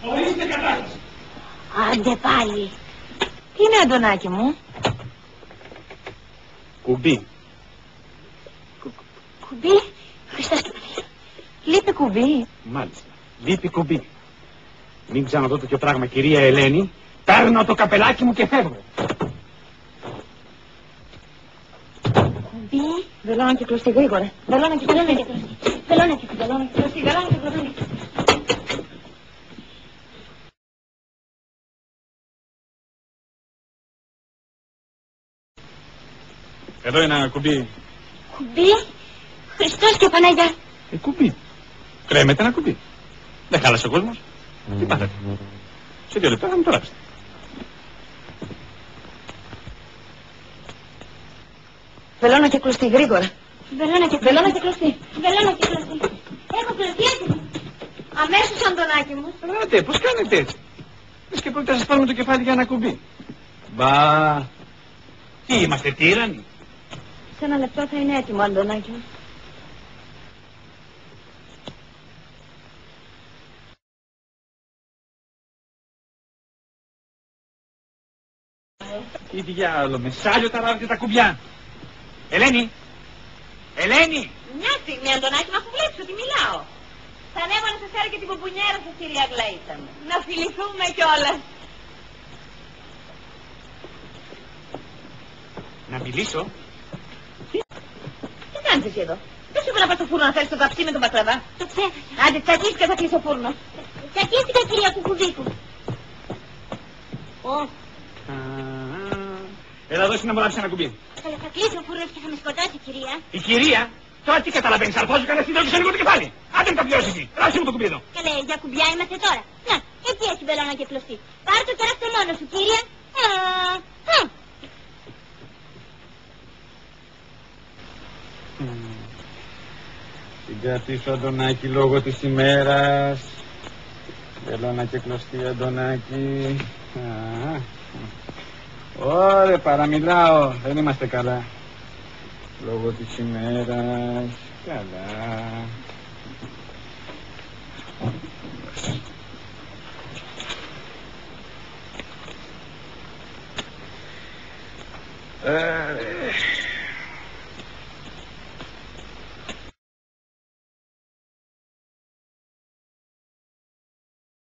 Ορίστε κατάσταση. Άντε πάλι. Τι είναι, Αντωνάκη μου? Κουμπί. Κουμπί? Χριστός και Παναγία. Λείπει κουμπί. Μάλιστα. Λείπει κουμπί. Μην ξαναδώ τέτοιο πράγμα, κυρία Ελένη. Παίρνω το καπελάκι μου και φεύγω. Κουμπί. Βελόνα και κλωστή γρήγορα. Βελόνα και κλωστή. Βελόνα και κλωστή. Βελόνα και κλωστή. Εδώ είναι ένα κουμπί. Κουμπί? Χριστός και Παναγιά. Κουμπί. Κρέμεται ένα κουμπί. Δεν χάλασε ο κόσμος. Τι πάθατε? Σε 2 λεπτά θα μου το ράψετε. Βελόνα και κλωστή γρήγορα. Βελόνα και κλωστή. Βελόνα και κλωστή. Έχω κλωστή έτοιμη. Αμέσως, Αντωνάκη μου. Ράτε, πώς κάνετε έτσι? Λες και πρόκειται να σας πάρουμε το κεφάλι για ένα κουμπί. Μπα. Τι είμαστε, τύρανοι? Σε 1 λεπτό θα είναι έτοιμο, Αντωνάκη μου. Τι διάλο, μεσάλιο τα ράβετε τα κουμπιά. Ελένη! Ελένη! Μια στιγμή, Αντωνάκη, μα αφού βλέπεις ότι μιλάω. Θα ανέβω να σας φέρω και την πουμπουνιέρα σας, κυρία Γκλέιτσον. Να φιληθούμε κιόλας. Να μιλήσω? Τι κάνεις εσύ εδώ? Δεν σου είπα να πας στο φούρνο να φέρεις το καψί με τον μπακλαβά. Το ξέχασα. Άντε, τσακίστηκα, θα κλείσω φούρνο. Τσακίστηκα, κυρία Κουκουδίκου. Έλα δώσε να μου ράψει ένα κουμπί. Καλά, θα κλείσει ο φούρνος και θα με σκοτώσει, κυρία. Η κυρία? Τώρα τι καταλαβαίνεις, αρπάζω κανένα συντρόφι σε λίγο το κεφάλι. Άντε με τα πληρώσεις εσύ. Ράψε μου το κουμπί εδώ. Καλέ, για κουμπιά είμαστε τώρα. Να, έτσι έχει βελόνα και κλωστή. Πάρ' το και ράψτε μόνο σου, κύρια. Συγκρατήσω, Αντωνάκη, λόγω της ημέρας. Βελόνα και κλωστή, Αντωνάκη. Ωραία, παραμιλάω. Δεν είμαστε καλά. Λόγω της ημέρας. Καλά.